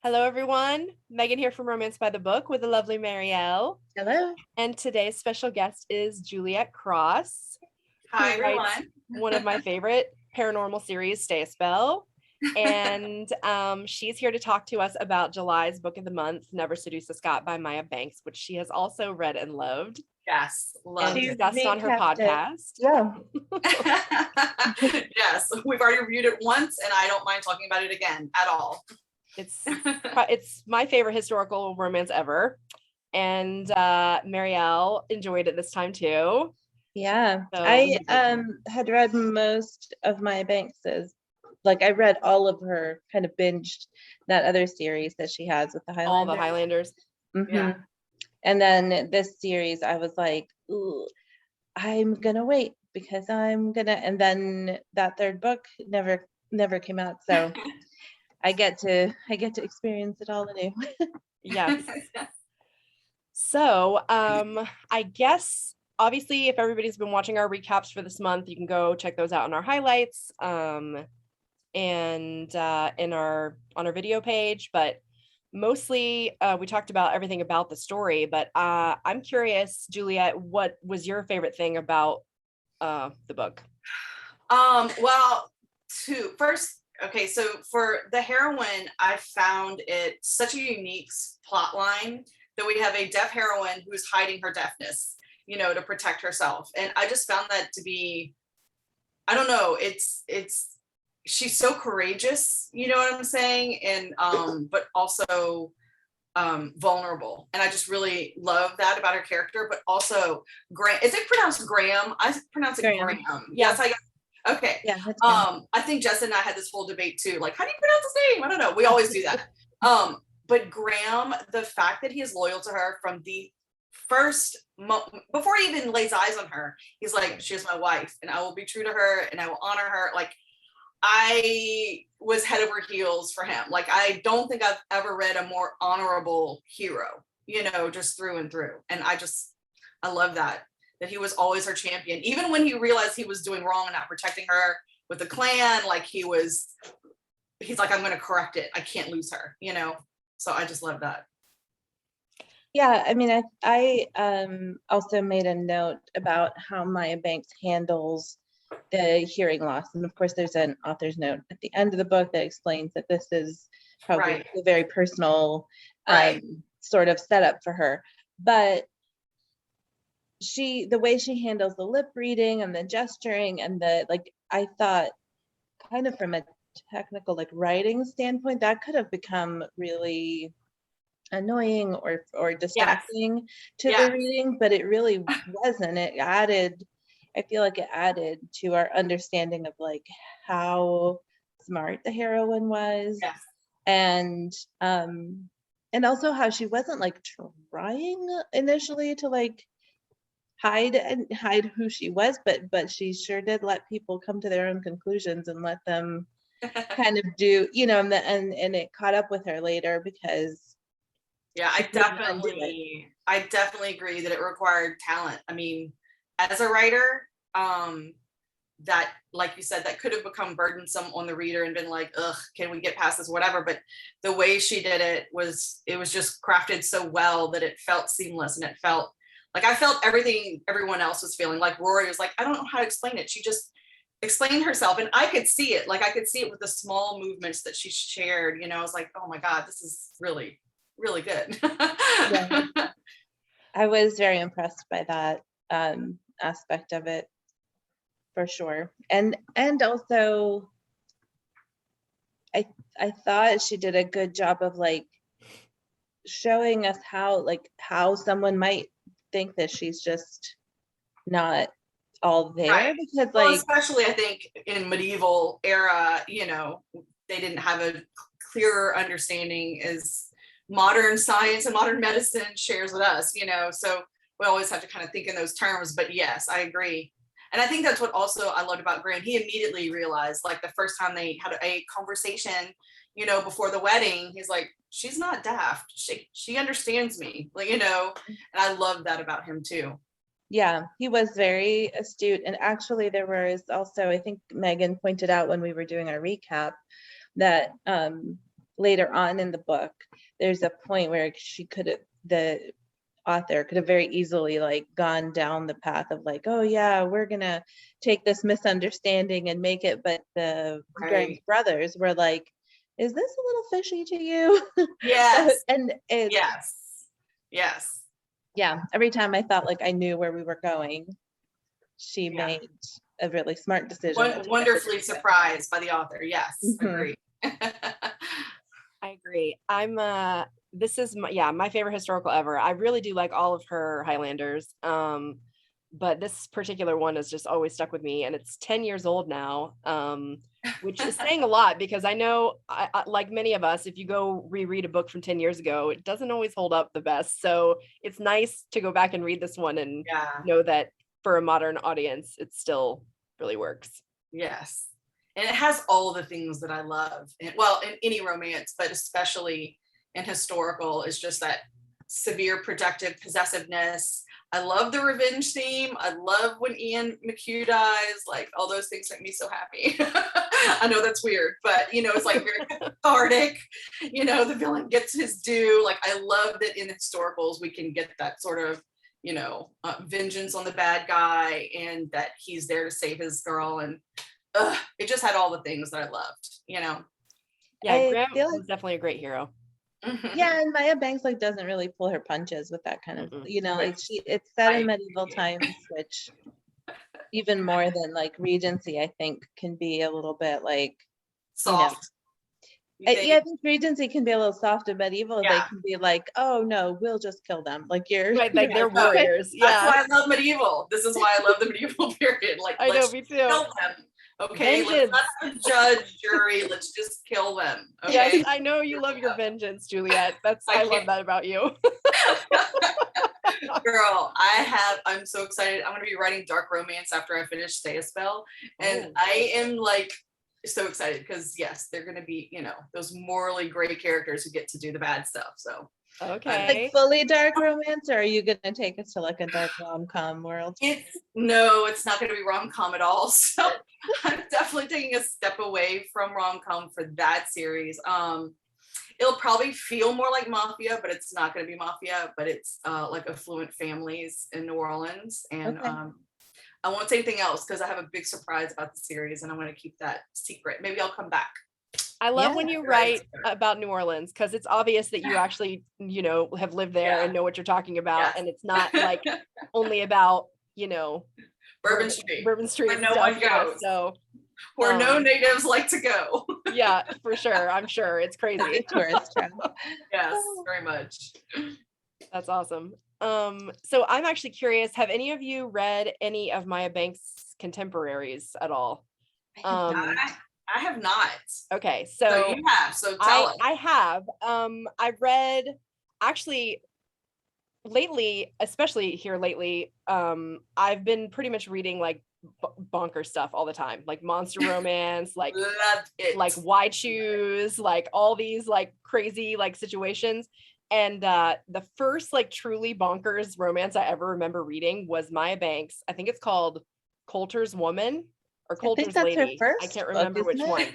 Hello, everyone. Megan here from Romance by the Book with the lovely Marielle. Hello. And today's special guest is Juliette Cross, Hi, who writes everyone. one of my favorite paranormal series, Stay a Spell. And she's here to talk to us about July's book of the month, Never Seduce, Scot by Maya Banks, which she has also read and loved. Yes, loved And it. discussed on her podcast. Yeah. Yes, we've already reviewed it once, and I don't mind talking about it again at all. It's my favorite historical romance ever. And Marielle enjoyed it this time too. Yeah. So I had read most of Maya Banks's. Like I read all of her, kind of binged that other series that she has with the Highlanders. All the Highlanders. Mm-hmm. Yeah. And then this series, I was like, ooh, I'm gonna wait because I'm gonna. And then that third book never came out. So I get to experience it all anew. Yes. So I guess obviously if everybody's been watching our recaps for this month, you can go check those out on our highlights and on our video page. But mostly we talked about everything about the story. But I'm curious, Juliette, what was your favorite thing about the book? Well, okay, so for the heroine, I found it such a unique plot line that we have a deaf heroine who's hiding her deafness, to protect herself. And I just found that to be, I don't know, she's so courageous, you know what I'm saying? And but also vulnerable. And I just really love that about her character. But also is it pronounced Graham? I pronounce it Graham. Yes, I guess. Okay. Yeah. I think Jess and I had this whole debate too. Like, how do you pronounce his name? I don't know. We always do that. But Graham, the fact that he is loyal to her from the first moment, before he even lays eyes on her, he's like, she is my wife and I will be true to her and I will honor her. Like, I was head over heels for him. Like, I don't think I've ever read a more honorable hero, just through and through. And I love that he was always her champion. Even when he realized he was doing wrong and not protecting her with the clan, like he's like, I'm going to correct it. I can't lose her, So I just love that. Yeah, I mean, I also made a note about how Maya Banks handles the hearing loss. And of course, there's an author's note at the end of the book that explains that this is probably a very personal sort of setup for her. But the way she handles the lip reading and the gesturing and I thought kind of from a technical writing standpoint, that could have become really annoying or distracting to the reading, but it really wasn't. I feel like it added to our understanding of how smart the heroine was. Yes. And also how she wasn't trying initially to hide who she was, but she sure did let people come to their own conclusions and let them kind of do, and it caught up with her later because I definitely agree that it required talent. I mean, as a writer, that, like you said, that could have become burdensome on the reader and been like, ugh, can we get past this, whatever. But the way she did it was just crafted so well that it felt seamless, and it felt like I felt everything everyone else was feeling. Like Rory was like, I don't know how to explain it. She just explained herself, and I could see it. Like I could see it with the small movements that she shared. I was like, oh my God, this is really, really good. Yeah. I was very impressed by that aspect of it, for sure. And also I thought she did a good job of showing us how someone might think that she's just not all there, because especially I think in medieval era, they didn't have a clearer understanding as modern science and modern medicine shares with us, so we always have to kind of think in those terms. But yes, I agree. And I think that's what also I loved about Graham. He immediately realized, the first time they had a conversation, before the wedding, he's like, she's not daft. She understands me, and I love that about him too. Yeah, he was very astute. And actually there was also, I think Megan pointed out when we were doing our recap, that later on in the book, there's a point where the author could have very easily like gone down the path of like, oh yeah, we're gonna take this misunderstanding and make it, but the Grimes brothers were like, is this a little fishy to you? Yes. And it, yes. Yeah, every time I thought like I knew where we were going, she made a really smart decision. Wonderfully surprised by the author. Yes, agree. I agree. This is my favorite historical ever. I really do like all of her Highlanders. But this particular one has just always stuck with me, and it's 10 years old now, which is saying a lot, because I know, I, like many of us, if you go reread a book from 10 years ago, it doesn't always hold up the best. So it's nice to go back and read this one and know that for a modern audience, it still really works. Yes. And it has all the things that I love. Well, in any romance, but especially in historical, is just that severe projective possessiveness. I love the revenge theme. I love when Ian McHugh dies. Like, all those things make me so happy. I know that's weird, but it's like very cathartic. The villain gets his due. Like, I love that in historicals we can get that sort of, vengeance on the bad guy, and that he's there to save his girl. And it just had all the things that I loved. Yeah, Graham was definitely a great hero. Yeah, and Maya Banks like doesn't really pull her punches with that kind of, like it's set in medieval times, which even more than like Regency, I think can be a little bit like soft. I think Regency can be a little soft, and medieval they can be like, oh no, we'll just kill them. Like like they're warriors. That's why I love medieval. This is why I love the medieval period. Like, I know, me too. Kill them. Okay, vengeance. Let's not judge, jury. Let's just kill them. Okay? Yes, I know you love your vengeance, Juliette. I love that about you. Girl, I'm so excited. I'm going to be writing dark romance after I finish Stay a Spell. And I am like so excited because yes, they're going to be, those morally gray characters who get to do the bad stuff. So okay. Like fully dark romance, or are you gonna take us to like a dark rom-com world? No, it's not gonna be rom-com at all. So I'm definitely taking a step away from rom-com for that series. It'll probably feel more like mafia, but it's not gonna be mafia, but it's like affluent families in New Orleans. And I won't say anything else because I have a big surprise about the series and I want to keep that secret. Maybe I'll come back. I love when you write about New Orleans, because it's obvious that you actually, have lived there and know what you're talking about. And it's not like only about, Bourbon Street. Bourbon Street. Where no one goes. So where no natives like to go. Yeah, for sure. I'm sure it's crazy. Tourist travel. Yes, very much. That's awesome. So I'm actually curious, have any of you read any of Maya Banks' contemporaries at all? I have not. Okay, so you have. So tell us. I have. I've read actually lately, especially here lately. I've been pretty much reading like bonker stuff all the time, like monster romance, like wide shoes, like all these like crazy like situations. And the first like truly bonkers romance I ever remember reading was Maya Banks. I think it's called Coulter's Woman. Or Coulter's Lady. I can't remember which one.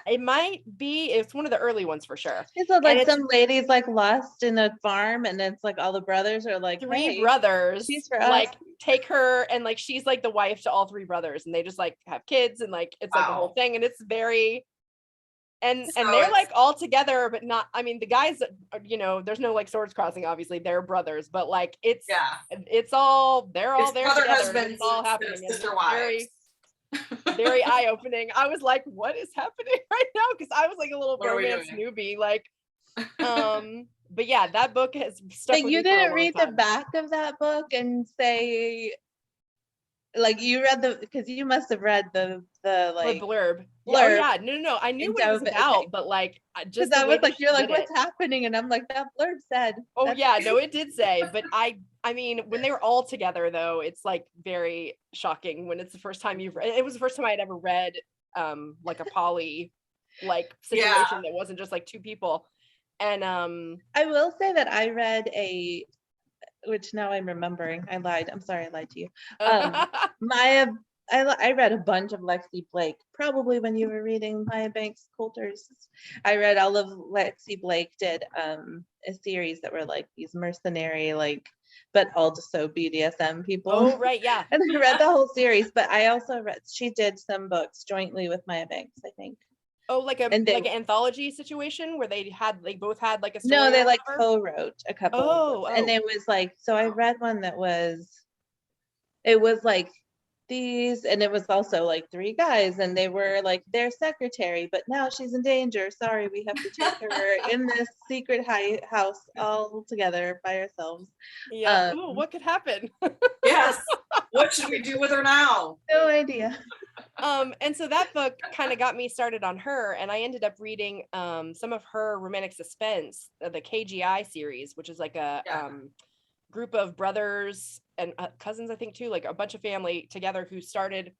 It might be. It's one of the early ones for sure. Is it like some ladies like lost in a farm, and it's like all the brothers are like three brothers. She's for like us. Take her, and like she's like the wife to all three brothers, and they just like have kids, and like it's like the whole thing, and it's very. And they're like all together, but not. I mean, the guys, there's no like swords crossing. Obviously, they're brothers, but like it's all they're all there together. Husbands, it's all happening. Sister wives. Very eye-opening. I was like, what is happening right now? Because I was like a little romance newbie, like but yeah, that book has stuck with me. You didn't read the back of that book and say like you read because you must have read the like blurb. Oh yeah, no, I knew what it was about, but like just I was like, you're like, what's happening? And I'm like, that blurb said. Oh yeah, no, it did say, but I mean, when they were all together though, it's like very shocking when it's the first time you've read. It was the first time I'd ever read like a poly like situation that wasn't just like two people. And I will say that I read which now I'm remembering. I lied. I'm sorry, I lied to you. Maya I read a bunch of Lexi Blake, probably when you were reading Maya Banks Coulter's. I read all of Lexi Blake did a series that were like these mercenary, like, but also BDSM people. Oh, right, yeah. And I read the whole series, but I also read, she did some books jointly with Maya Banks, I think. Oh, like And they, like an anthology situation where they both had like a story. no, they or like whatever? co-wrote a couple of books. And it was like, so I read one that was, it was like these, and it was also like 3 guys, and they were like their secretary, but now she's in danger. Sorry, we have to take her in this secret house all together by ourselves. Yeah. Ooh, what could happen? Yes. What should we do with her now? No idea. And so that book kind of got me started on her, and I ended up reading some of her romantic suspense, the KGI series, which is like a group of brothers and cousins, I think too, like a bunch of family together who started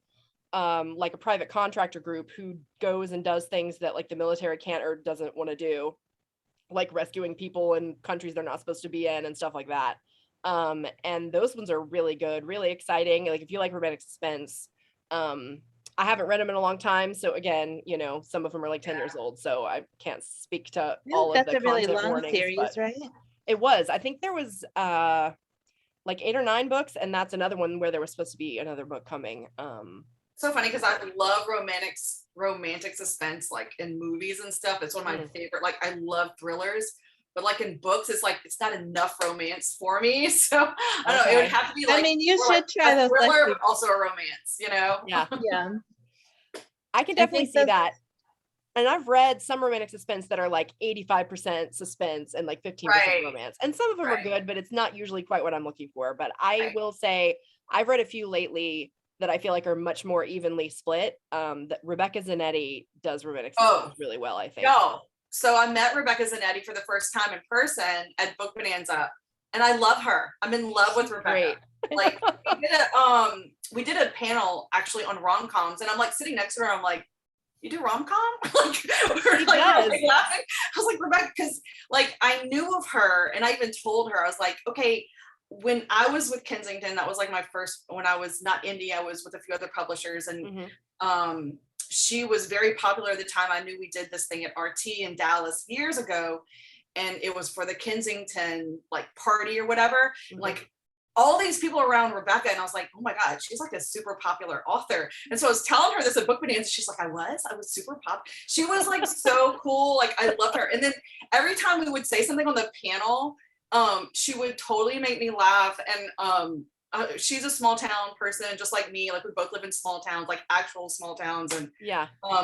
like a private contractor group who goes and does things that like the military can't or doesn't want to do, like rescuing people in countries they're not supposed to be in and stuff like that. And those ones are really good, really exciting. Like if you like romantic suspense, I haven't read them in a long time, so again, you know, some of them are like 10 years old, so I can't speak to all of the That's a really content long warnings, series, but right? it was. I think there was like 8 or 9 books, and that's another one where there was supposed to be another book coming. So funny because I love romantic suspense, like in movies and stuff. It's one of my favorite. Like I love thrillers, but like in books, it's like it's not enough romance for me. So I don't know. It would have to be like, I mean, you should like try those thriller, but also a romance. You know? Yeah, yeah. I can definitely see that. And I've read some romantic suspense that are like 85% suspense and like 15% romance. And some of them are good, but it's not usually quite what I'm looking for. But I will say I've read a few lately that I feel like are much more evenly split. That Rebecca Zanetti does romantic suspense really well, I think. So I met Rebecca Zanetti for the first time in person at Book Bonanza, and I love her. I'm in love with Rebecca. Like we did a panel actually on rom-coms, and I'm like sitting next to her, I'm like, you do rom-com? We're like laughing. I was like, Rebecca, because like I knew of her, and I even told her, I was like, okay, when I was with Kensington, that was like my first, when I was not indie, I was with a few other publishers, and she was very popular at the time. I knew we did this thing at RT in Dallas years ago, and it was for the Kensington like party or whatever. Like all these people around Rebecca, and I was like, oh my God, she's like a super popular author. And so I was telling her this at Book Bonanza. She's like, I was super pop. She was like so cool. Like I loved her. And then every time we would say something on the panel, she would totally make me laugh. And she's a small town person, just like me. Like we both live in small towns, like actual small towns, and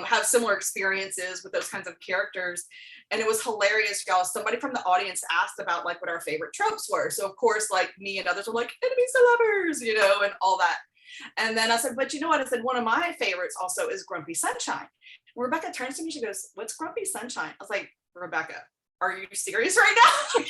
have similar experiences with those kinds of characters. And it was hilarious, y'all. Somebody from the audience asked about like what our favorite tropes were. So of course, like me and others were like enemies to lovers, you know, and all that. And then I said, but you know what? I said, one of my favorites also is Grumpy Sunshine. Rebecca turns to me, she goes, what's Grumpy Sunshine? I was like, Rebecca, are you serious right now?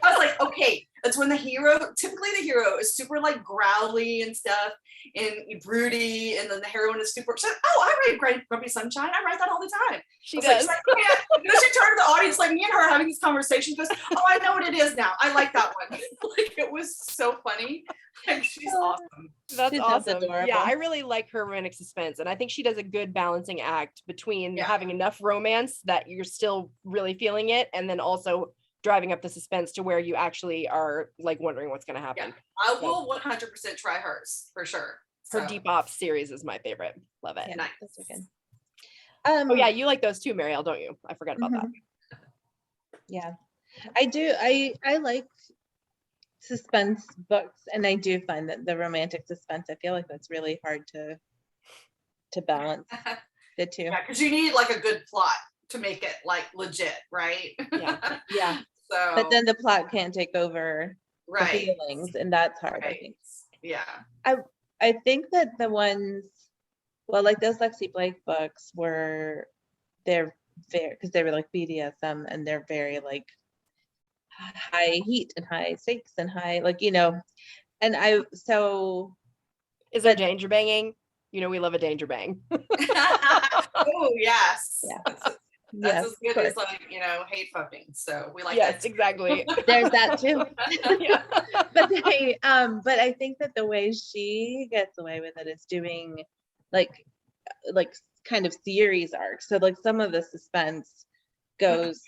I was like, okay, that's when typically the hero is super like growly and stuff and broody, and then the heroine is super upset. Oh, I write Grumpy Sunshine. I write that all the time. She does. Like, oh, yeah. You know, she turned to the audience, like me and her having this conversation, goes, oh, I know what it is now. I like that one. Like it was so funny. Like she's awesome. That's awesome. Yeah, I really like her romantic suspense, and I think she does a good balancing act between having enough romance that you're still really feeling it, and then also driving up the suspense to where you actually are like wondering what's going to happen. Yeah, I will 100% try hers for sure. Her Deep Ops series is my favorite. Love it. Yeah, nice. Those are good. Oh yeah, you like those too, Marielle, don't you? I forgot about that. Yeah, I do. I like suspense books, and I do find that the romantic suspense, I feel like that's really hard to balance the two. Yeah, because you need like a good plot to make it like legit, right? Yeah. So, but then the plot can't take over the feelings, and that's hard. I think. Yeah. I think that the ones, well, like those Lexi Blake books they're very, because they were like BDSM, and they're very like high heat and high stakes and high, like, you know, and is there danger banging? You know, we love a danger bang. Oh yes. Yeah. That's Yes, as of good course. as like, hate fucking. So we like Yes, that. Too. exactly. There's that too. Yeah. But I think that the way she gets away with it is doing like kind of series arcs. So like some of the suspense goes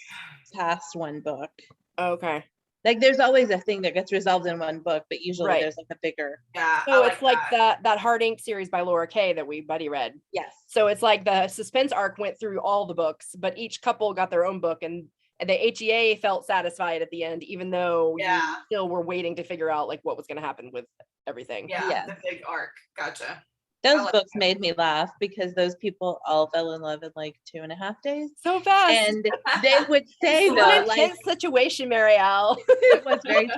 past one book. Okay. Like there's always a thing that gets resolved in one book, but usually Right. there's like a bigger. Yeah. So I it's like that. that Hard Ink series by Laura Kay that we buddy read. Yes. So it's like the suspense arc went through all the books, but each couple got their own book, and the HEA felt satisfied at the end, even though you Yeah. still were waiting to figure out like what was going to happen with everything. Yeah, Yeah. the big arc. Gotcha. Those like books that. made me laugh because those people all fell in love in like 2.5 days. So fast. And they would say It's though, an like intense situation, Marielle. it was very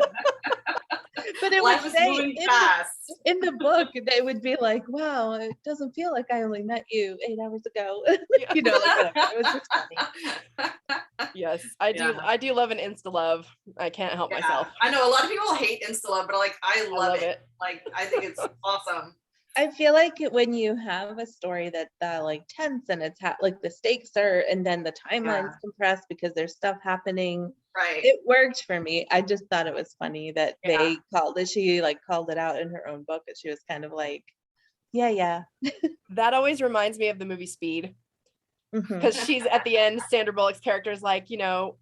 but it Life would is say moving fast. in the book, they would be like, wow, it doesn't feel like I only met you 8 hours ago. Yeah. Like whatever. It was just funny. Yes, I do. Yeah. I do love an insta love. I can't help myself. I know a lot of people hate Insta love, but like I I love it. Like I think it's awesome. I feel like when you have a story that's like tense and it's like the stakes are, and then the timeline's compressed because there's stuff happening. Right. It worked for me. I just thought it was funny that they called it. She like called it out in her own book, and she was kind of like, yeah. That always reminds me of the movie Speed, Mhm. because she's at the end, Sandra Bullock's character is like,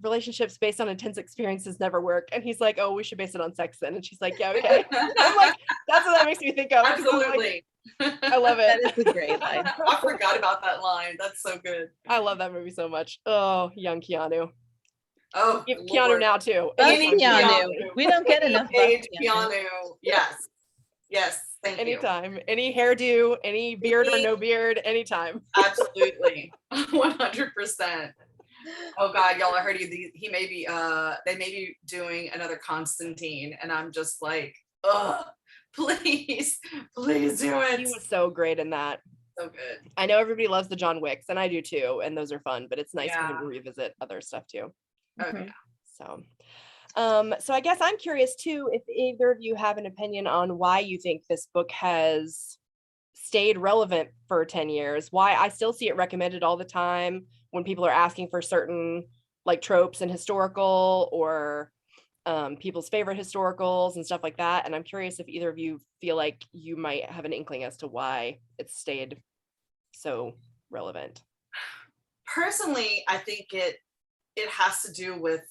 relationships based on intense experiences never work, and he's like, oh, we should base it on sex then, and she's like, yeah, okay. I'm like, that's what that makes me think of. Absolutely. I love it. That is a great line. I forgot about that line. That's so good. I love that movie so much. Oh, young Keanu. Oh, Keanu Lord. now too. Buff Any Keanu. Keanu. We don't get enough buff Age Keanu. Keanu. Yes. Yes. Thank you. Anytime, any hairdo, any beard or no beard, anytime. Absolutely. 100%. Oh God, y'all, I heard he may be they may be doing another Constantine, and I'm just like, ugh, please do it. He was so great in that. So good. I know everybody loves the John Wicks, and I do too, and those are fun, but it's nice for him Yeah. to revisit other stuff too. Okay. So I guess I'm curious too, if either of you have an opinion on why you think this book has stayed relevant for 10 years, why I still see it recommended all the time when people are asking for certain like tropes and historical or people's favorite historicals and stuff like that. And I'm curious if either of you feel like you might have an inkling as to why it's stayed so relevant. Personally, I think it has to do with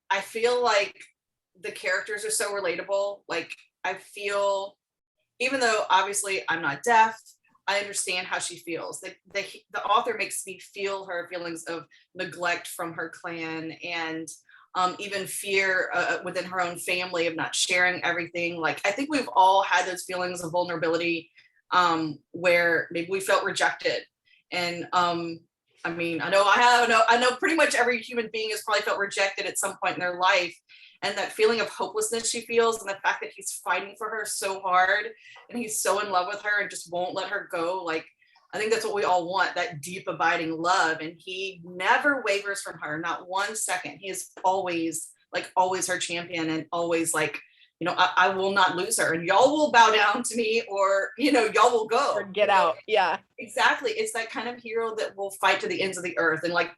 I feel like the characters are so relatable. Like I feel, even though obviously I'm not deaf, I understand how she feels. The author makes me feel her feelings of neglect from her clan, and even fear within her own family of not sharing everything. Like I think we've all had those feelings of vulnerability where maybe we felt rejected. And I mean, I know pretty much every human being has probably felt rejected at some point in their life. And that feeling of hopelessness she feels, and the fact that he's fighting for her so hard, and he's so in love with her and just won't let her go. Like, I think that's what we all want, that deep abiding love. And he never wavers from her, not 1 second. He is always her champion, and always like, I will not lose her, and y'all will bow down to me, or, y'all will go. Or get out. Yeah. Exactly. It's that kind of hero that will fight to the ends of the earth, and like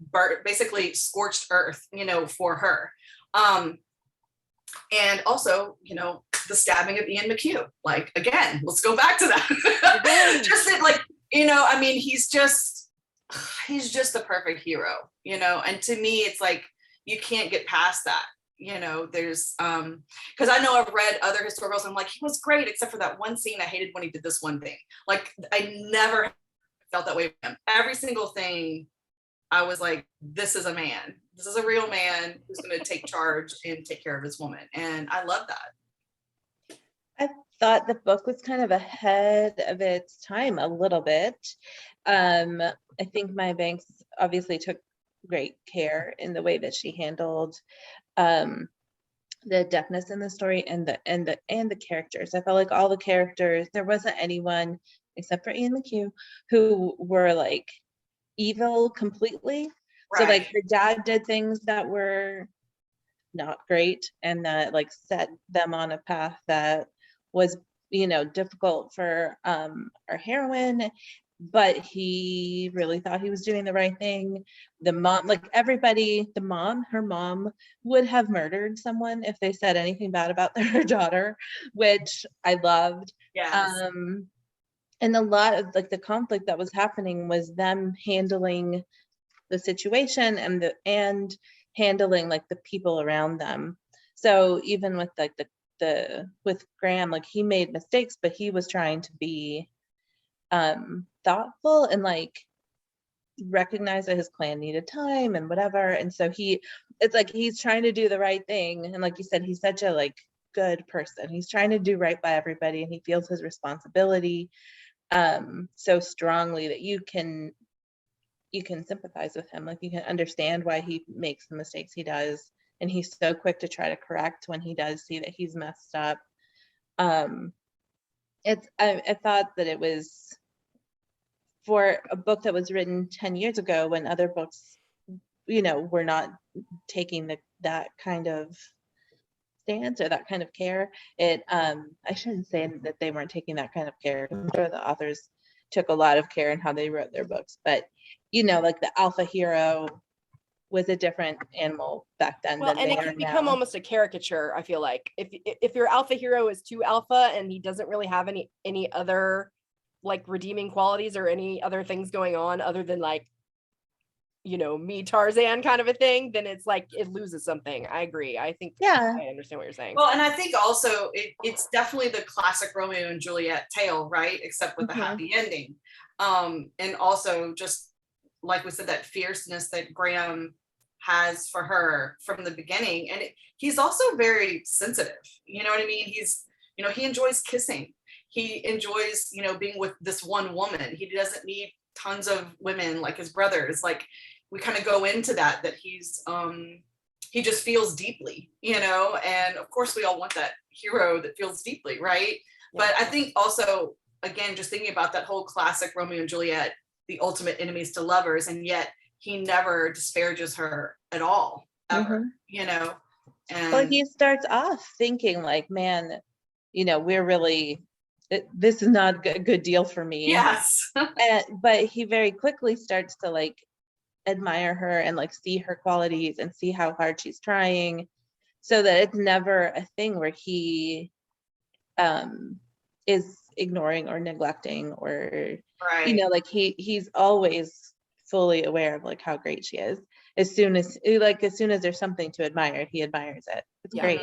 basically scorched earth, for her. And also, the stabbing of Ian McHugh. Like, again, let's go back to that. Just that, like, I mean, he's just the perfect hero, and to me, it's like, you can't get past that. There's because I know I've read other historicals, and I'm like, he was great except for that one scene I hated when he did this one thing. Like, I never felt that way with him. Every single thing I was like, this is a man, this is a real man who's going to take charge and take care of his woman, and I love that. I thought the book was kind of ahead of its time a little bit. I think Maya Banks obviously took great care in the way that she handled the deafness in the story, and the characters. I felt like all the characters, there wasn't anyone except for Ian McHugh who were like evil completely. Right. So like her dad did things that were not great, and that like set them on a path that was difficult for our heroine. but he really thought he was doing the right thing. The mom, like everybody, her mom would have murdered someone if they said anything bad about their daughter, which I loved. Yes. And a lot of like the conflict that was happening was them handling the situation and handling like the people around them. So even with like the with Graham, like he made mistakes, but he was trying to be thoughtful and like recognize that his clan needed time and whatever. And so it's like he's trying to do the right thing. And like you said, he's such a like good person. He's trying to do right by everybody, and he feels his responsibility so strongly that you can sympathize with him. Like you can understand why he makes the mistakes he does, and he's so quick to try to correct when he does see that he's messed up. I thought that it was, for a book that was written 10 years ago when other books, you know, were not taking that kind of stance or that kind of care. I shouldn't say that they weren't taking that kind of care. I'm sure the authors took a lot of care in how they wrote their books, but you know, like the alpha hero was a different animal back then than and they it are can become now. almost a caricature. I feel like if your alpha hero is too alpha and he doesn't really have any other like redeeming qualities or any other things going on other than like, you know, me Tarzan kind of a thing, then it's like it loses something. I agree. I think Yeah, I understand what you're saying. Well, and I think also it's definitely the classic Romeo and Juliet tale, right? Except with a happy ending. And also just like we said, that fierceness that Graham has for her from the beginning. And he's also very sensitive. You know what I mean? You know, he enjoys kissing. He enjoys, you know, being with this one woman. He doesn't need tons of women like his brothers. Like we kind of go into that he just feels deeply, you know, and of course we all want that hero that feels deeply, right? Yeah. But I think also, again, just thinking about that whole classic Romeo and Juliet, the ultimate enemies to lovers, and yet he never disparages her at all, ever, you know? And well, he starts off thinking like, man, you know, this is not a good deal for me. Yes. But he very quickly starts to like admire her and like see her qualities and see how hard she's trying, so that it's never a thing where he is ignoring or neglecting or right. You know, like he's always fully aware of like how great she is. As soon as there's something to admire, he admires it. It's great.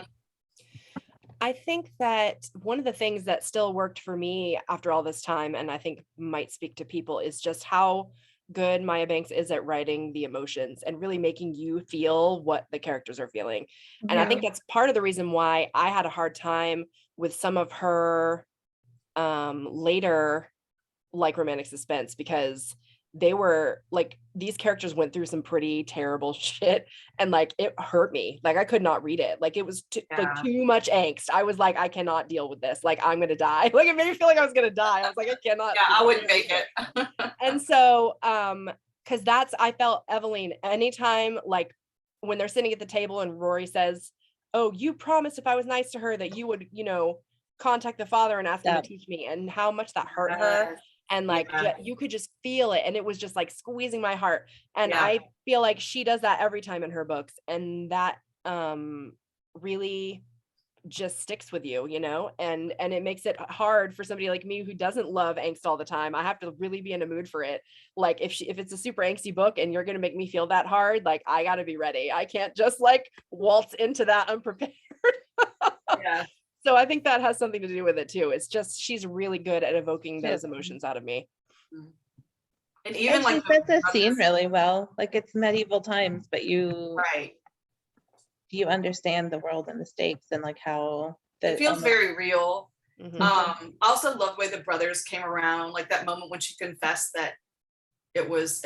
I think that one of the things that still worked for me after all this time, and I think might speak to people, is just how good Maya Banks is at writing the emotions and really making you feel what the characters are feeling. And I think that's part of the reason why I had a hard time with some of her later like romantic suspense, because they were like, these characters went through some pretty terrible shit, and like it hurt me. Like I could not read it. Like it was like too much angst. I was like, I cannot deal with this. Like I'm gonna die. Like it made me feel like I was gonna die. I was like, I cannot. Yeah, I wouldn't make it. And so because I felt Eveline, anytime like when they're sitting at the table and Rory says, oh, you promised if I was nice to her that you would, you know, contact the father and ask him to teach me, and how much that hurt her. And like you could just feel it, and it was just like squeezing my heart. And I feel like she does that every time in her books, and that really just sticks with you, you know, and it makes it hard for somebody like me who doesn't love angst all the time. I have to really be in a mood for it. Like if it's a super angsty book and you're going to make me feel that hard, like I got to be ready. I can't just like waltz into that unprepared. Yeah. So I think that has something to do with it too. It's just, she's really good at evoking those emotions out of me. And even she sets a scene really well. Like it's medieval times, but you understand the world and the stakes and like how it feels very real. I also love the way the brothers came around, like that moment when she confessed that it was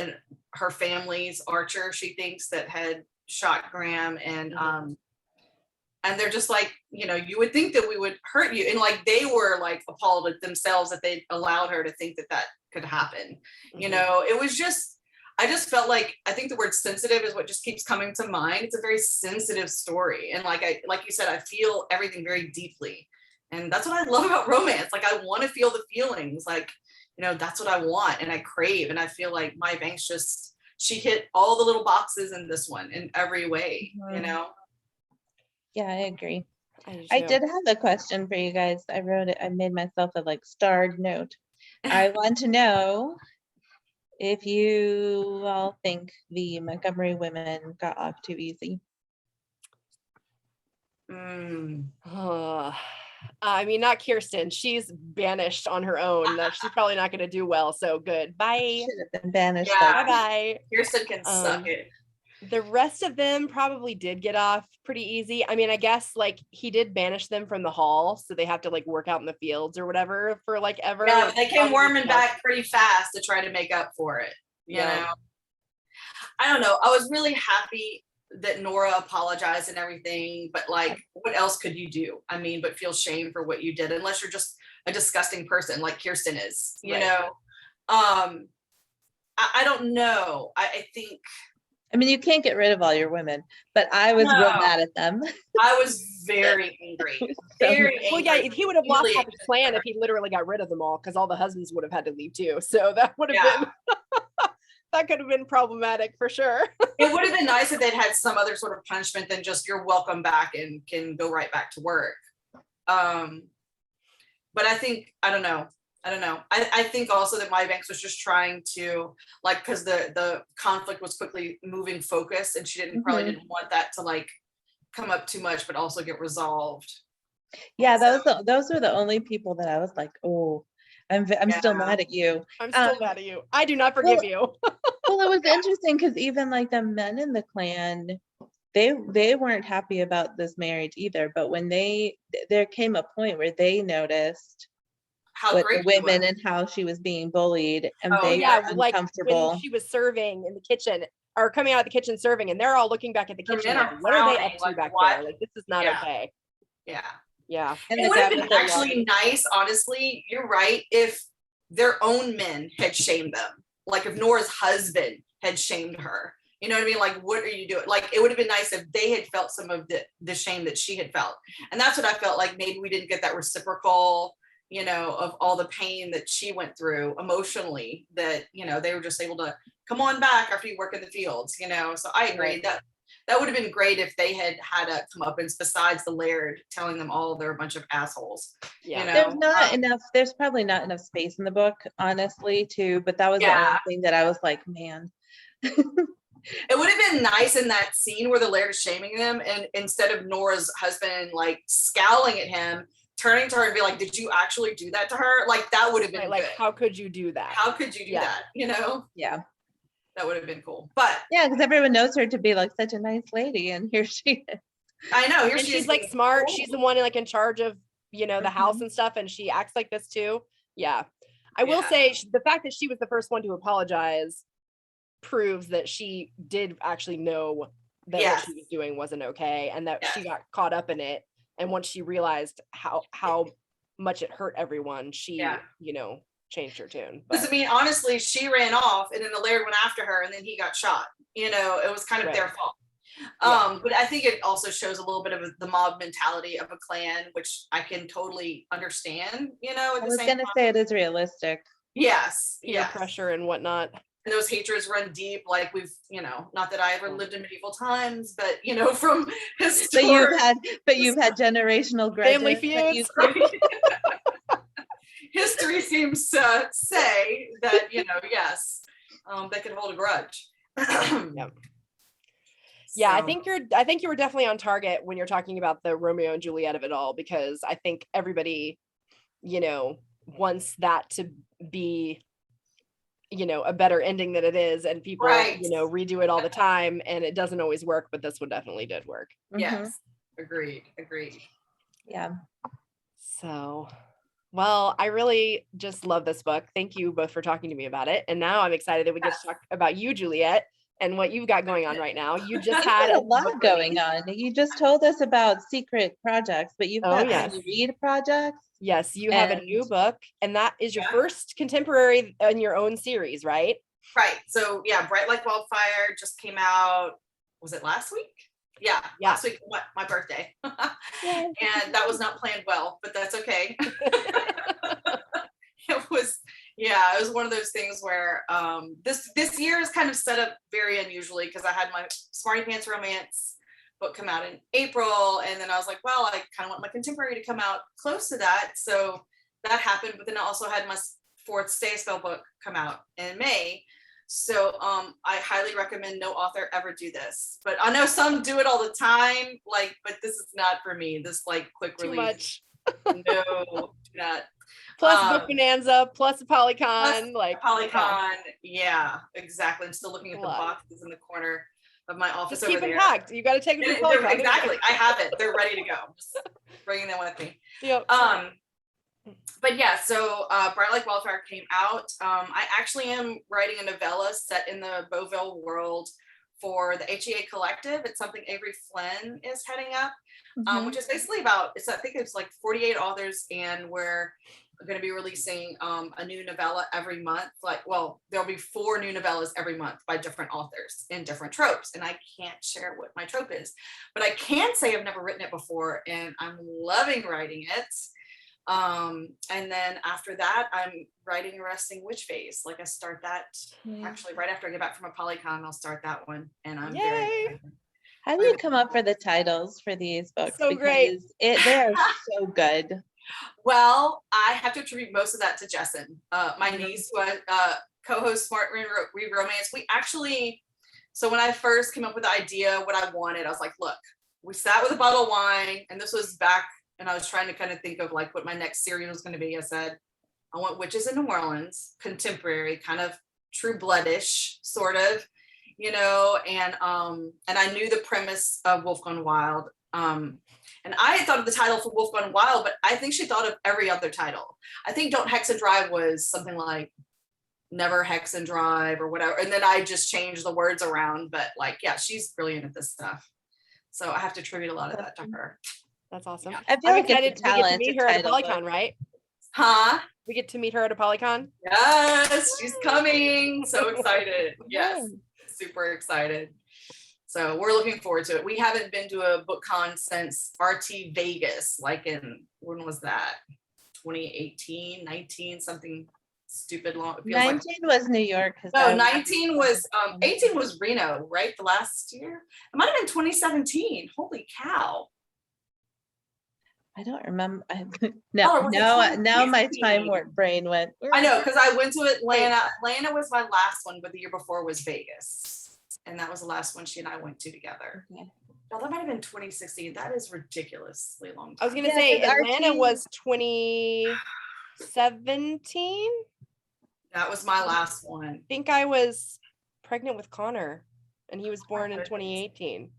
her family's archer, she thinks, that had shot Graham, and they're just like, you know, you would think that we would hurt you. And like, they were like appalled at themselves that they allowed her to think that could happen. You know, it was just, I just felt like, I think the word sensitive is what just keeps coming to mind. It's a very sensitive story. And like you said, I feel everything very deeply. And that's what I love about romance. Like, I want to feel the feelings. Like, that's what I want and I crave. And I feel like Maya Banks she hit all the little boxes in this one in every way, Yeah, I agree. do I too. did have a question for you guys. I wrote it. I made myself a starred note. I want to know if you all think the Montgomery women got off too easy. I mean, not Kirsten. She's banished on her own. She's probably not going to do well. So good. Bye. Should have been banished. Yeah. Bye. Kirsten can suck it. The rest of them probably did get off pretty easy. I mean, I guess like he did banish them from the hall, so they have to like work out in the fields or whatever for like ever. Yeah, they came worming back pretty fast to try to make up for it. You know, I don't know. I was really happy that Nora apologized and everything, but like, what else could you do? I mean, but feel shame for what you did, unless you're just a disgusting person like Kirsten is. You know, I don't know. I think. I mean, you can't get rid of all your women, but I was real mad at them. I was very angry. Very angry. Well, yeah, he would have lost half his plan if he literally got rid of them all, because all the husbands would have had to leave too. So that would have been that could have been problematic for sure. It would have been nice if they'd had some other sort of punishment than just you're welcome back and can go right back to work. But I think I don't know. I think also that Maya Banks was just trying to like, because the conflict was quickly moving focus, and she probably didn't want that to like come up too much, but also get resolved. Yeah, those were the only people that I was like, oh, I'm still mad at you. I'm still mad at you. I do not forgive you. Well, it was interesting because even like the men in the clan, they weren't happy about this marriage either. But when there came a point where they noticed how great the women and how she was being bullied, and they were like uncomfortable. when she was serving in the kitchen or coming out of the kitchen serving, and they're all looking back at the kitchen like, what are they up to back there? Like, this is not okay. Yeah. And it would have been actually nice, honestly, you're right, if their own men had shamed them. Like if Nora's husband had shamed her, you know what I mean? Like, what are you doing? Like, it would have been nice if they had felt some of the shame that she had felt. And that's what I felt like maybe we didn't get that reciprocal, of all the pain that she went through emotionally, that, they were just able to come on back after you work in the fields, So I agree that would have been great if they had a comeuppance besides the Laird telling them all they're a bunch of assholes. There's probably not enough space in the book, honestly, but that was the only thing that I was like, man. It would have been nice in that scene where the Laird is shaming them, and instead of Nora's husband like scowling at him, turning to her and be like, did you actually do that to her? Like, that would have been like, good. how could you do that? How could you do that? Yeah. That would have been cool. But yeah, because everyone knows her to be like such a nice lady, and here she is. I know. Here she's like smart. Cool. She's the one like in charge of, the house and stuff, and she acts like this too. Yeah. I will say the fact that she was the first one to apologize proves that she did actually know that what she was doing wasn't okay, and that she got caught up in it. And once she realized how much it hurt everyone, she, changed her tune. Because I mean, honestly, she ran off, and then the Laird went after her, and then he got shot. It was kind of their fault. But I think it also shows a little bit of the mob mentality of a clan, which I can totally understand. I was gonna say it is realistic. Yes. Peer pressure and whatnot. And those hatreds run deep, like we've, not that I ever lived in medieval times, but from historic. But you've had generational grudges. Family feuds. History seems to say that, yes, they could hold a grudge. Yeah, I think you were definitely on target when you're talking about the Romeo and Juliet of it all, because I think everybody, wants that to be, a better ending than it is, and people, redo it all the time, and it doesn't always work, but this one definitely did work. Yes. Agreed. Yeah. So, well, I really just love this book. Thank you both for talking to me about it. And now I'm excited that we get to talk about you, Juliette, and what you've got going on right now. You just had a lot going on. You just told us about secret projects, but you've got read projects. Yes, you have a new book, and that is your first contemporary in your own series, right? Right. So Bright Like Wildfire just came out. Was it last week? Yeah. Last week, my birthday. And that was not planned well, but that's okay. Yeah, it was one of those things where this year is kind of set up very unusually because I had my Smarty Pants romance book come out in April, and then I was like, well, I kind of want my contemporary to come out close to that, so that happened. But then I also had my fourth Stay a Spell book come out in May. So I highly recommend no author ever do this. But I know some do it all the time, like, but this is not for me. This like quick Too release. much. No, do not. Plus Book Bonanza, plus Apollycon, like Apollycon. Yeah, exactly. I'm still looking at the Lot. boxes in the corner of my office just over keep them there. packed. You got to take them to Apollycon. Exactly. I have it. They're ready to go. I'm just bringing them with me. Yep. But yeah, so Bright Like Wildfire came out. I actually am writing a novella set in the Beauville world for the HEA Collective. It's something Avery Flynn is heading up, which is basically about, I think it's like 48 authors, and we're going to be releasing a new novella every month. There'll be 4 new novellas every month by different authors in different tropes. And I can't share what my trope is, but I can say I've never written it before and I'm loving writing it. And then after that, I'm writing Arresting Witch Face. Like I start that actually right after I get back from Apollycon, I'll start that one. And I'm very excited. How do you come up for the titles for these books? So great. They are so good. Well, I have to attribute most of that to Jessin, my niece, who co-hosts Smart Read Romance. We actually, so when I first came up with the idea, what I wanted, I was like, look, we sat with a bottle of wine, and this was back, and I was trying to kind of think of like what my next series was going to be. I said, I want witches in New Orleans, contemporary, kind of True Bloodish, sort of, and I knew the premise of Wolf Gone Wild. And I had thought of the title for Wolf Gone Wild, but I think she thought of every other title. I think Don't Hex and Drive was something like Never Hex and Drive or whatever. And then I just changed the words around. But like, yeah, she's brilliant at this stuff. So I have to attribute a lot of that to her. That's awesome. Yeah. I feel I'm like excited it's we get to meet her at Apollycon, right? Huh? We get to meet her at Apollycon. Yes, she's coming. So excited. Yes, super excited. So we're looking forward to it. We haven't been to a book con since RT Vegas, like when was that? 2018, 19, something stupid long. 19 was New York. No, 19 was, 18 was Reno, right? The last year? It might have been 2017. Holy cow. I don't remember. Now my time brain went. I know, because I went to Atlanta. Atlanta was my last one, but the year before was Vegas. And that was the last one she and I went to together. Okay. No, that might have been 2016. That is ridiculously long time. I was gonna say Atlanta was 2017. That was my last one. I think I was pregnant with Connor, and he was born in 2018.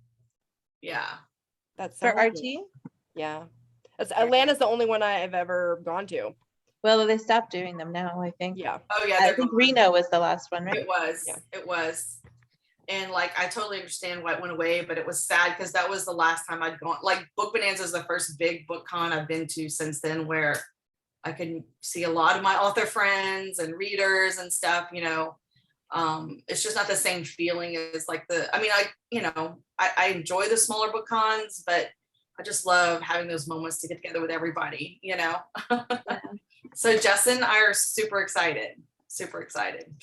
Yeah. That's for RT. Yeah, Atlanta's the only one I've ever gone to. Well, they stopped doing them now, I think. Yeah. Oh yeah. I think Reno was the last one, right? It was. Yeah. It was. And like, I totally understand why it went away, but it was sad because that was the last time I'd gone. Like, Book Bonanza is the first big book con I've been to since then, where I could see a lot of my author friends and readers and stuff. It's just not the same feeling as like I enjoy the smaller book cons, but I just love having those moments to get together with everybody. So Jessin and I are super excited. Super excited.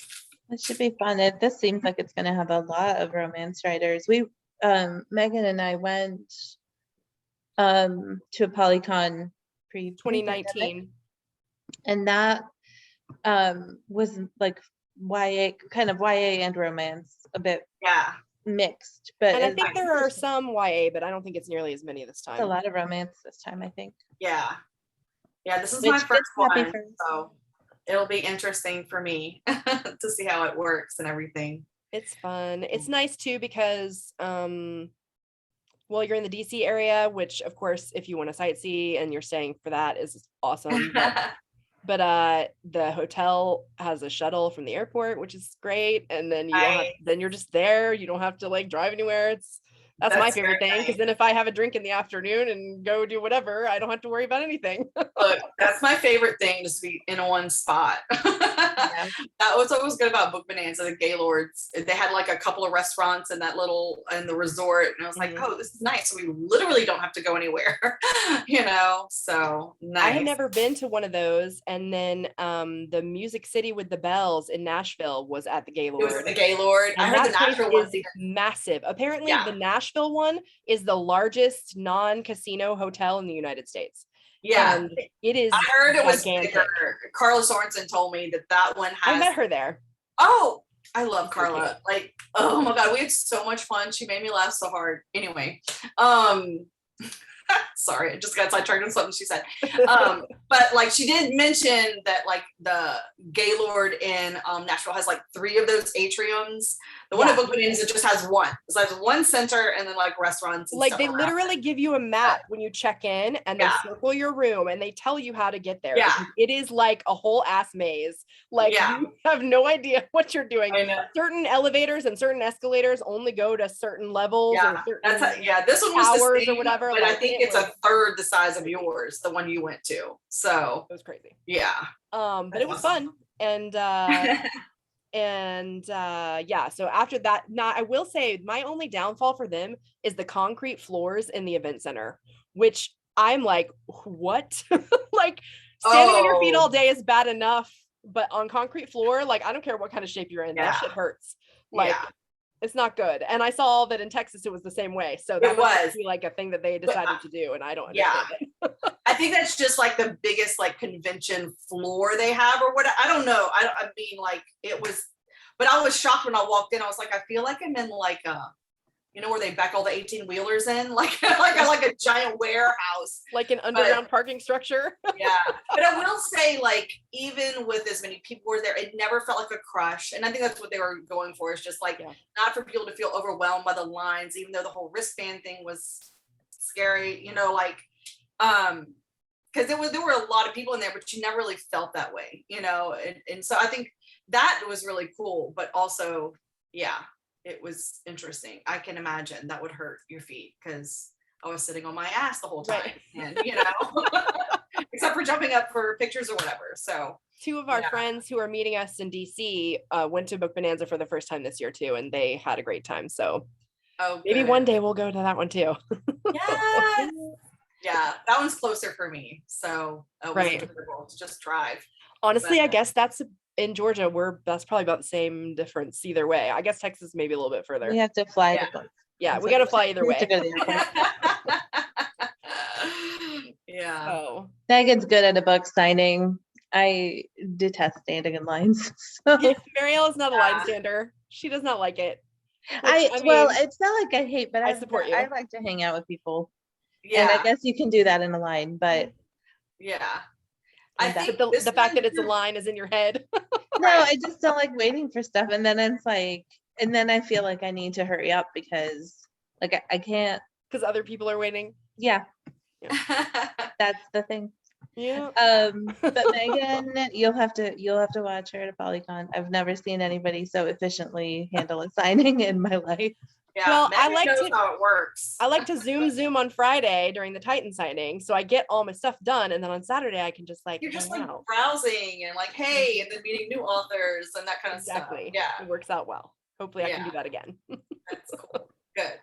It should be fun. This seems like it's going to have a lot of romance writers. Megan and I went to Apollycon pre-2019, and that was like YA and romance, a bit mixed. But and I think there are some YA, but I don't think it's nearly as many this time. A lot of romance this time, I think. Yeah, this is my first one, so it'll be interesting for me to see how it works and everything. It's fun. It's nice too because you're in the DC area, which of course, if you want to sightsee and you're staying for that is awesome. But the hotel has a shuttle from the airport, which is great. And then then you're just there. You don't have to like drive anywhere. That's my favorite very thing, because then if I have a drink in the afternoon and go do whatever, I don't have to worry about anything. Look, that's my favorite thing, just to be in one spot. Yeah. That was what was good about Book Bonanza, the Gaylords. They had like a couple of restaurants in that little in the resort, and I was like, Mhm. oh, this is nice. We literally don't have to go anywhere, So nice. I had never been to one of those, and then the Music City with the Bells in Nashville was at the Gaylord. It was the Gaylord. I And heard that the place Nashville one. is massive. Apparently, Yeah. the Nashville one is the largest non-casino hotel in the United States. Yeah, And it is I heard it was gigantic. bigger. Carla Sorensen told me that one has. I met her there. Oh, I love She's so Carla. cute. Like, oh my God, we had so much fun. She made me laugh so hard. Anyway, sorry, I just got sidetracked on something she said. But like she did mention that like the Gaylord in Nashville has like 3 of those atriums. The one at Book Bonanza just has one. So it has one center and then like restaurants. And like stuff they around literally it. give you a map when you check in, and they circle your room and they tell you how to get there. Yeah. It is like a whole ass maze. Like you have no idea what you're doing. I know. Certain elevators and certain escalators only go to certain levels or certain this one was towers the same, or whatever. but like, I think it's a third the size of yours, the one you went to. So it was crazy. Yeah. But it was fun. And yeah, so after that, now I will say my only downfall for them is the concrete floors in the event center, which I'm like, what? Like standing on your feet all day is bad enough, but on concrete floor, like I don't care what kind of shape you're in, that shit hurts. Like it's not good. And I saw that in Texas it was the same way. So that was be like a thing that they decided to do, and I don't understand it. I think that's just like the biggest like convention floor they have or what. I don't know. I mean, like it was, but I was shocked when I walked in. I was like, I feel like I'm in like where they back all the 18-wheelers in, like a giant warehouse, like an underground parking structure. Yeah, but I will say, like, even with as many people were there, it never felt like a crush, and I think that's what they were going for. Is just like not for people to feel overwhelmed by the lines, even though the whole wristband thing was scary, like, because there were a lot of people in there, but you never really felt that way, and so I think that was really cool, but also, it was interesting. I can imagine that would hurt your feet because I was sitting on my ass the whole time, and except for jumping up for pictures or whatever. So 2 of our friends who are meeting us in DC went to Book Bonanza for the first time this year too, and they had a great time. So maybe one day we'll go to that one too. Yes. Yeah, that one's closer for me. So to just drive. Honestly, I guess that's in Georgia. That's probably about the same difference either way. I guess Texas maybe a little bit further. We have to fly to both. Yeah, we got to fly either way. Yeah. Oh, Megan's good at a book signing. I detest standing in lines. So. Marielle is not a line stander. She does not like it. Well, it's not like I hate, but I support you. I like to hang out with people. Yeah. And I guess you can do that in a line, but I think the fact that it's a line is in your head. No, I just don't like waiting for stuff, and then it's like, and then I feel like I need to hurry up because like I can't, because other people are waiting. Yeah. That's the thing. Yeah. But Megan, you'll have to watch her at Apollycon. I've never seen anybody so efficiently handle a signing in my life. Yeah, well, Megan I like knows how it works. I like to zoom on Friday during the Titan signing, so I get all my stuff done, and then on Saturday I can just like you're just hang like out. browsing and like hey, and then meeting new authors and that kind of stuff. Yeah, it works out well. Hopefully, I can do that again. That's cool. Good.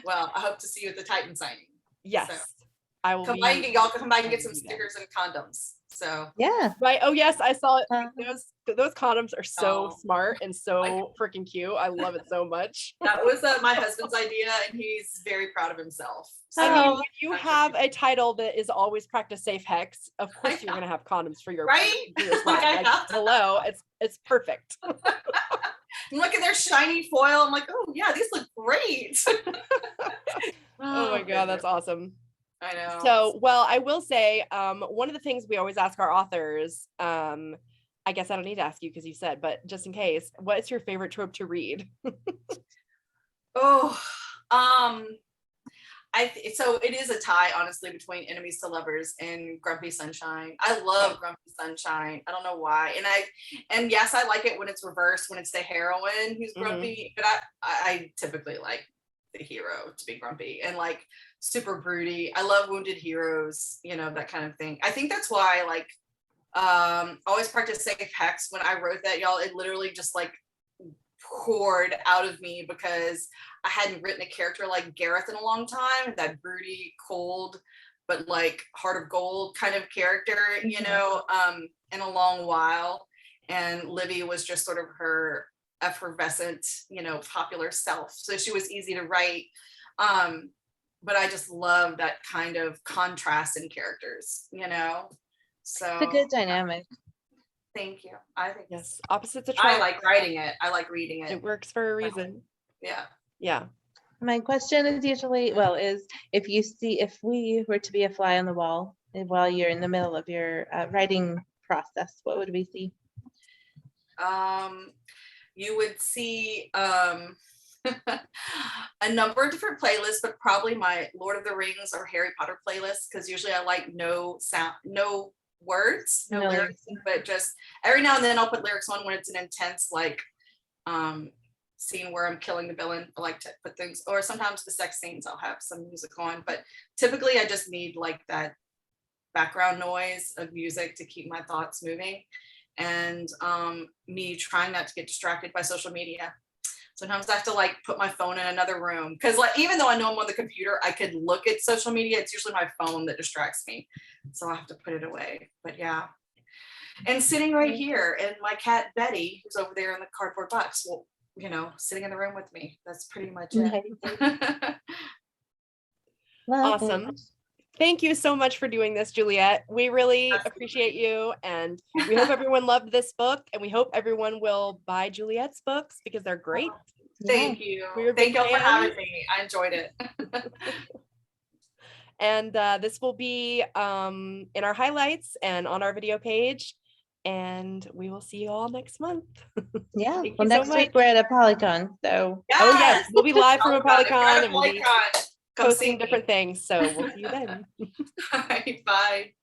Well, I hope to see you at the Titan signing. Yes, so, I will. Y'all come by and get some stickers and condoms. So right. Oh yes, I saw it. Those condoms are so smart and so freaking cute. I love it so much. That was my husband's idea, and he's very proud of himself. So, I mean, when you have a title that is always practice safe hex, of course you're gonna have condoms for your hello, it's perfect. Look at their shiny foil. I'm like, oh yeah, these look great. Oh my god, that's awesome. I know. So, well, I will say, one of the things we always ask our authors, I guess I don't need to ask you because you said, but just in case, what is your favorite trope to read? So it is a tie, honestly, between Enemies to Lovers and Grumpy Sunshine. I love Grumpy Sunshine. I don't know why. And yes, I like it when it's reversed, when it's the heroine who's grumpy, but I typically like the hero to be grumpy and like super broody. I love wounded heroes, you know, that kind of thing. I think that's why like always practice safe hex. When I wrote that, y'all, it literally just like poured out of me because I hadn't written a character like Gareth in a long time, that broody, cold, but like heart of gold kind of character, you know, in a long while. And Livy was just sort of her effervescent, you know, popular self. So she was easy to write. But I just love that kind of contrast in characters, you know? So It's a good dynamic. thank you. I think Yes, opposites I attract. like writing it. I like reading it. It works for a reason. Yeah. Yeah. My question is usually, well, is if we were to be a fly on the wall while you're in the middle of your writing process, what would we see? You would see a number of different playlists, but probably my Lord of the Rings or Harry Potter playlist, because usually I like no sound, no words, no lyrics, but just every now and then I'll put lyrics on when it's an intense like scene where I'm killing the villain. I like to put things, or sometimes the sex scenes I'll have some music on, but typically I just need like that background noise of music to keep my thoughts moving, and me trying not to get distracted by social media. Sometimes I have to like put my phone in another room because like even though I know I'm on the computer, I could look at social media. It's usually my phone that distracts me, so I have to put it away. But yeah, and sitting right here, and my cat Betty, who's over there in the cardboard box, well, you know, sitting in the room with me. That's pretty much it. Awesome. Thank you so much for doing this, Juliette. We really appreciate you, and we hope everyone loved this book, and we hope everyone will buy Juliette's books because they're great. Thank you. We're Thank big you for fans. having me. I enjoyed it. And this will be in our highlights and on our video page, and we will see you all next month. Yeah. Thank Well, you so next week we're at Apollycon, so Yes! Oh yes, we'll be live from Apollycon and we'll be Apollycon. Come see posting me. different things. So we'll see you then. All right, bye.